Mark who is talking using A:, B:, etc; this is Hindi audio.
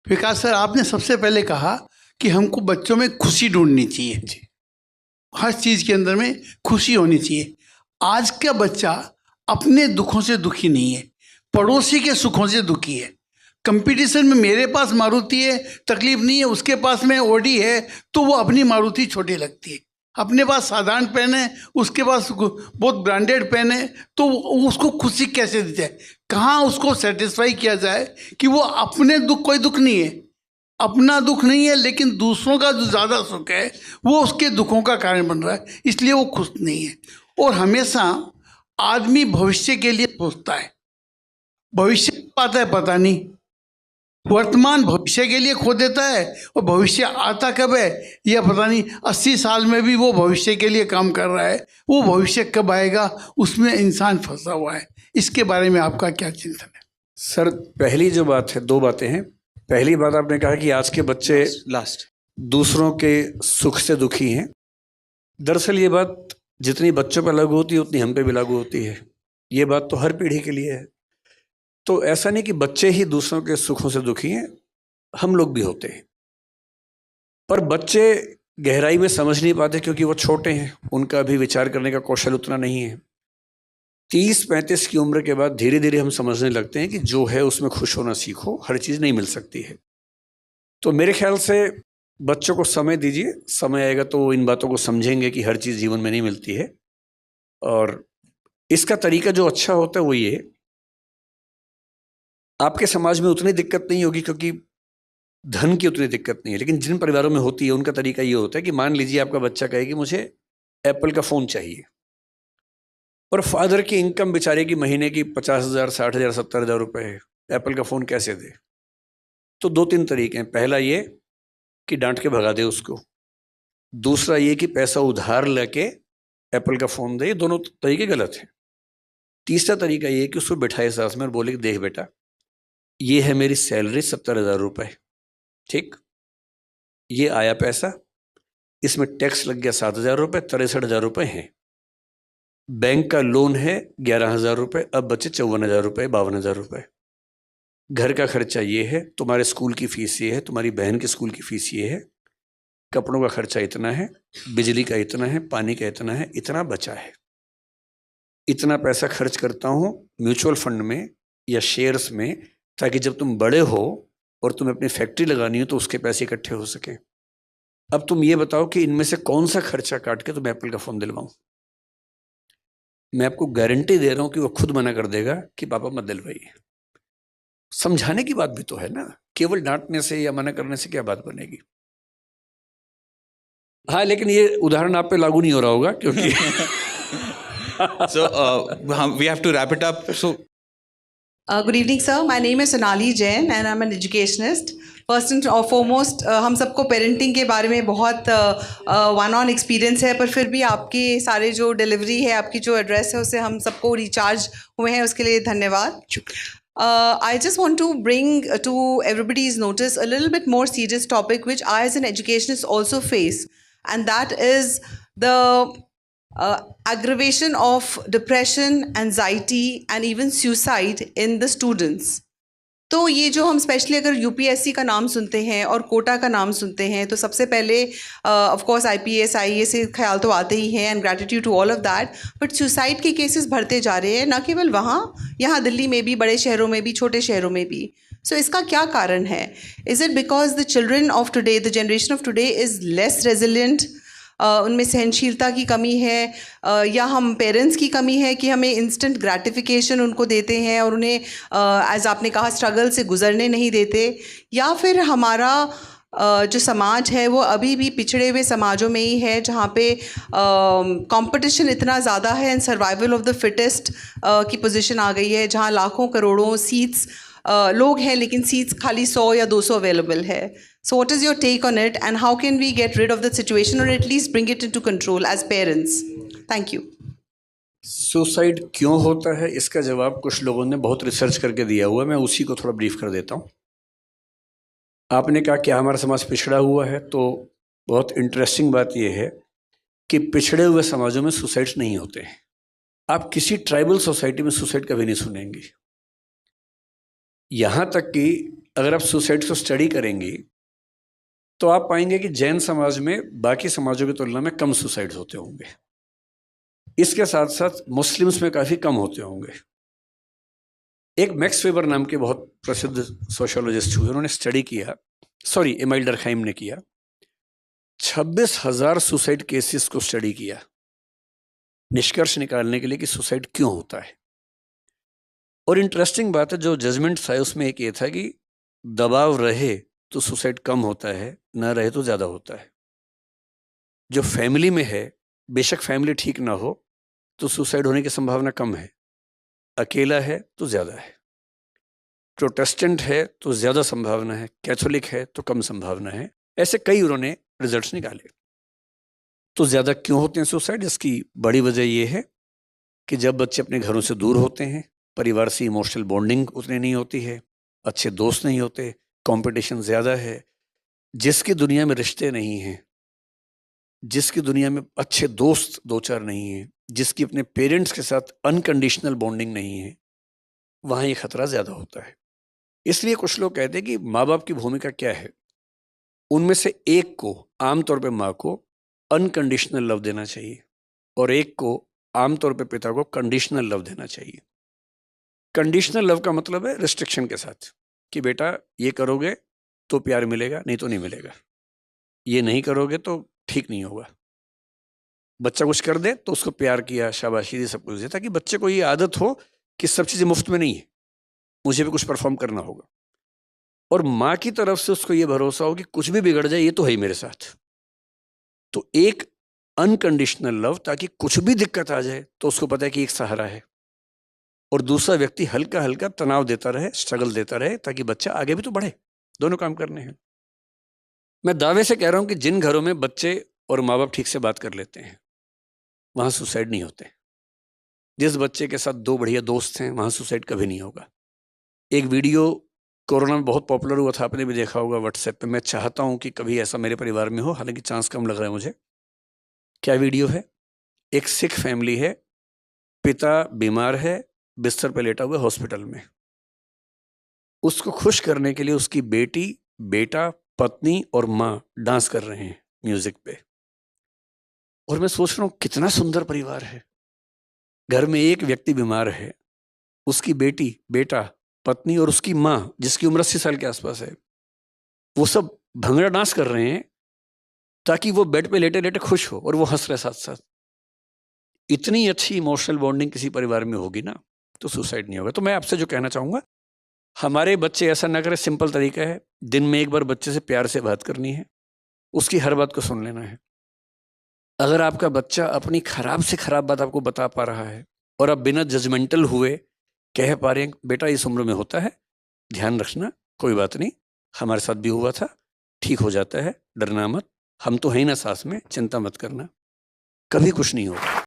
A: विकास सर, आपने सबसे पहले कहा कि हमको बच्चों में खुशी ढूंढनी चाहिए जी। हर चीज़ के अंदर में खुशी होनी चाहिए। आज का बच्चा अपने दुखों से दुखी नहीं है, पड़ोसी के सुखों से दुखी है। कंपटीशन में मेरे पास मारुति है, तकलीफ नहीं है, उसके पास में ओडी है, तो वो अपनी मारुति छोटी लगती है। अपने पास साधारण पेन है, उसके पास बहुत ब्रांडेड पेन है, तो उसको खुशी कैसे दी जाए? कहाँ उसको सेटिस्फाई किया जाए कि वो अपने दुख, कोई दुख नहीं है, अपना दुख नहीं है, लेकिन दूसरों का जो ज़्यादा सुख है वो उसके दुखों का कारण बन रहा है, इसलिए वो खुश नहीं है। और हमेशा आदमी भविष्य के लिए सोचता है, भविष्य आता है पता नहीं, वर्तमान भविष्य के लिए खो देता है, और भविष्य आता कब है यह पता नहीं। 80 साल में भी वो भविष्य के लिए काम कर रहा है, वो भविष्य कब आएगा उसमें इंसान फंसा हुआ है। इसके बारे में आपका क्या चिंतन है?
B: सर, पहली जो बात है, दो बातें हैं। पहली बात आपने कहा कि आज के बच्चे दूसरों के सुख से दुखी हैं। दरअसल ये बात जितनी बच्चों पर लागू होती है उतनी हम पे भी लागू होती है। ये बात तो हर पीढ़ी के लिए है। तो ऐसा नहीं कि बच्चे ही दूसरों के सुखों से दुखी हैं, हम लोग भी होते हैं। पर बच्चे गहराई में समझ नहीं पाते क्योंकि वो छोटे हैं, उनका अभी विचार करने का कौशल उतना नहीं है। 30-35 की उम्र के बाद धीरे धीरे हम समझने लगते हैं कि जो है उसमें खुश होना सीखो, हर चीज़ नहीं मिल सकती है। तो मेरे ख्याल से बच्चों को समय दीजिए, समय आएगा तो वो इन बातों को समझेंगे कि हर चीज़ जीवन में नहीं मिलती है। और इसका तरीका जो अच्छा होता है वो ये, आपके समाज में उतनी दिक्कत नहीं होगी क्योंकि धन की उतनी दिक्कत नहीं है, लेकिन जिन परिवारों में होती है उनका तरीका ये होता है कि मान लीजिए आपका बच्चा कहे कि मुझे एप्पल का फ़ोन चाहिए, और फादर की इनकम बेचारे की महीने की 50,000, 60,000, 70,000 रुपये है, एप्पल का फ़ोन कैसे दे? तो 2-3 तरीके हैं। पहला ये कि डांट के भगा दे उसको, दूसरा ये कि पैसा उधार लेके एप्पल का फ़ोन दे। ये दोनों तरीके गलत हैं। तीसरा तरीका ये कि उसको बिठाए साथ में और बोले कि देख बेटा, ये है मेरी सैलरी 70,000 रुपये, ठीक, ये आया पैसा, इसमें टैक्स लग गया 7,000 रुपये, 63,000 रुपये हैं, बैंक का लोन है 11,000 रुपये, अब बचे 54,000 रुपये, 52,000 रुपये, घर का खर्चा ये है, तुम्हारे स्कूल की फ़ीस ये है, तुम्हारी बहन के स्कूल की फ़ीस ये है, कपड़ों का खर्चा इतना है, बिजली का इतना है, पानी का इतना है, इतना बचा है, इतना पैसा खर्च करता हूँ म्यूचुअल फंड में या शेयर्स में, ताकि जब तुम बड़े हो और तुम्हें अपनी फैक्ट्री लगानी हो तो उसके पैसे इकट्ठे हो सकें। अब तुम ये बताओ कि इनमें से कौन सा खर्चा काट के तुम्हें एप्पल का फ़ोन दिलवाऊं? मैं आपको गारंटी दे रहा हूं कि वो खुद मना कर देगा कि पापा मत दिलवाइए। समझाने की बात भी तो है ना, केवल डांटने से या मना करने से क्या बात बनेगी? हाँ, लेकिन ये उदाहरण आप पे लागू नहीं हो रहा होगा क्योंकि
C: So we have to wrap it up. So
D: Good evening, sir. My name is Sonali Jain and I'm an educationist. First and foremost, हम सबको पेरेंटिंग के बारे में बहुत वन ऑन एक्सपीरियंस है, पर फिर भी आपके सारे जो डिलीवरी है, आपकी जो एड्रेस है, उससे हम सबको रिचार्ज हुए हैं, उसके लिए धन्यवाद. I just want to bring to everybody's notice a little bit more serious topic which I as an educationist also face, and that is the aggravation of depression, anxiety and even suicide in the students. तो ये जो हम स्पेशली अगर यूपीएससी का नाम सुनते हैं और कोटा का नाम सुनते हैं तो सबसे पहले ऑफ कोर्स आईपीएस आईएएस से ख्याल तो आते ही हैं, and gratitude to all of that. But suicide के केसेस बढ़ते जा रहे हैं, ना केवल वहाँ, यहाँ दिल्ली में भी, बड़े शहरों में भी, छोटे शहरों में भी. सो इसका क्या कारण है? Is it because the children of today, the generation of today is less resilient, उनमें सहनशीलता की कमी है, या हम पेरेंट्स की कमी है कि हमें इंस्टेंट ग्रैटिफिकेशन उनको देते हैं और उन्हें एज आपने कहा स्ट्रगल से गुजरने नहीं देते, या फिर हमारा जो समाज है वो अभी भी पिछड़े हुए समाजों में ही है जहाँ पे कंपटीशन इतना ज़्यादा है and survival of the fittest की पोजीशन आ गई है, जहाँ लाखों करोड़ों सीट्स लोग हैं लेकिन सीट्स खाली 100 या 200 अवेलेबल है. So what is your take on it, and how can we get rid of the situation or at least bring it into control as parents? Thank you.
B: Suicide क्यों होता है इसका जवाब कुछ लोगों ने बहुत रिसर्च करके दिया हुआ है, मैं उसी को थोड़ा ब्रीफ कर देता हूँ. आपने कहा कि हमारा समाज पिछड़ा हुआ है, तो बहुत इंटरेस्टिंग बात यह है कि पिछड़े हुए समाजों में सुसाइड्स नहीं होते हैं. आप किसी ट्राइबल सोसाइटी में सुसाइड कभी नहीं सुनेंगे. यहाँ तक कि अगर आप सुसाइड को स्टडी करेंगी तो आप पाएंगे कि जैन समाज में बाकी समाजों की तुलना में कम सुसाइड्स होते होंगे। इसके साथ साथ मुस्लिम्स में काफ़ी कम होते होंगे। एक मैक्स वेबर नाम के बहुत प्रसिद्ध सोशोलॉजिस्ट हुए, उन्होंने स्टडी किया, एमाइल डर्कहाइम ने किया, 26,000 सुसाइड केसेस को स्टडी किया निष्कर्ष निकालने के लिए कि सुसाइड क्यों होता है। और इंटरेस्टिंग बात है, जो जजमेंट था उसमें एक ये था कि दबाव रहे तो सुसाइड कम होता है, ना रहे तो ज़्यादा होता है। जो फैमिली में है, बेशक फैमिली ठीक ना हो तो सुसाइड होने की संभावना कम है, अकेला है तो ज़्यादा है, प्रोटेस्टेंट है तो ज़्यादा संभावना है, कैथोलिक है तो कम संभावना है। ऐसे कई उन्होंने रिजल्ट्स निकाले। तो ज़्यादा क्यों होते हैं सुसाइड? इसकी बड़ी वजह यह है कि जब बच्चे अपने घरों से दूर होते हैं, परिवार से इमोशनल बॉन्डिंग उतनी नहीं होती है, अच्छे दोस्त नहीं होते, कंपटीशन ज़्यादा है, जिसकी दुनिया में रिश्ते नहीं हैं, जिसकी दुनिया में अच्छे दोस्त दो चार नहीं हैं, जिसकी अपने पेरेंट्स के साथ अनकंडीशनल बॉन्डिंग नहीं है, वहाँ ये खतरा ज़्यादा होता है। इसलिए कुछ लोग कहते हैं कि माँ बाप की भूमिका क्या है। उनमें से एक को, आमतौर पे माँ को अनकंडीशनल लव देना चाहिए और एक को, आमतौर पे पिता को कंडीशनल लव देना चाहिए। कंडीशनल लव का मतलब है रिस्ट्रिक्शन के साथ कि बेटा ये करोगे तो प्यार मिलेगा, नहीं तो नहीं मिलेगा, ये नहीं करोगे तो ठीक नहीं होगा। बच्चा कुछ कर दे तो उसको प्यार किया, शाबाशी दी, सब कुछ दिया, ताकि बच्चे को ये आदत हो कि सब चीज़ें मुफ्त में नहीं है, मुझे भी कुछ परफॉर्म करना होगा। और माँ की तरफ से उसको ये भरोसा हो कि कुछ भी बिगड़ जाए ये तो है ही मेरे साथ। तो एक अनकंडीशनल लव, ताकि कुछ भी दिक्कत आ जाए तो उसको पता है कि एक सहारा है, और दूसरा व्यक्ति हल्का हल्का तनाव देता रहे, स्ट्रगल देता रहे, ताकि बच्चा आगे भी तो बढ़े। दोनों काम करने हैं। मैं दावे से कह रहा हूं कि जिन घरों में बच्चे और माँ बाप ठीक से बात कर लेते हैं वहां सुसाइड नहीं होते। जिस बच्चे के साथ दो बढ़िया दोस्त हैं वहां सुसाइड कभी नहीं होगा। एक वीडियो कोरोना में बहुत पॉपुलर हुआ था, आपने भी देखा होगा व्हाट्सएप पे। मैं चाहता हूं कि कभी ऐसा मेरे परिवार में हो, हालांकि चांस कम लग रहा है मुझे। क्या वीडियो है? एक सिख फैमिली है, पिता बीमार है, बिस्तर पे लेटा हुआ हॉस्पिटल में। उसको खुश करने के लिए उसकी बेटी, बेटा, पत्नी और माँ डांस कर रहे हैं म्यूजिक पे। और मैं सोच रहा हूँ कितना सुंदर परिवार है। घर में एक व्यक्ति बीमार है, उसकी बेटी, बेटा, पत्नी और उसकी माँ जिसकी उम्र 80 साल के आसपास है, वो सब भंगड़ा डांस कर रहे हैं ताकि वो बेड पे लेटे लेटे खुश हो और वो हंस रहे साथ साथ। इतनी अच्छी इमोशनल बॉन्डिंग किसी परिवार में होगी ना तो सुसाइड नहीं होगा। तो मैं आपसे जो कहना चाहूँगा, हमारे बच्चे ऐसा ना करें। सिंपल तरीका है, दिन में एक बार बच्चे से प्यार से बात करनी है, उसकी हर बात को सुन लेना है। अगर आपका बच्चा अपनी खराब से खराब बात आपको बता पा रहा है और आप बिना जजमेंटल हुए कह पा रहे हैं बेटा इस उम्र में होता है, ध्यान रखना, कोई बात नहीं, हमारे साथ भी हुआ था, ठीक हो जाता है, डरना मत, हम तो हैं ना साथ में, चिंता मत करना, कभी कुछ नहीं होगा।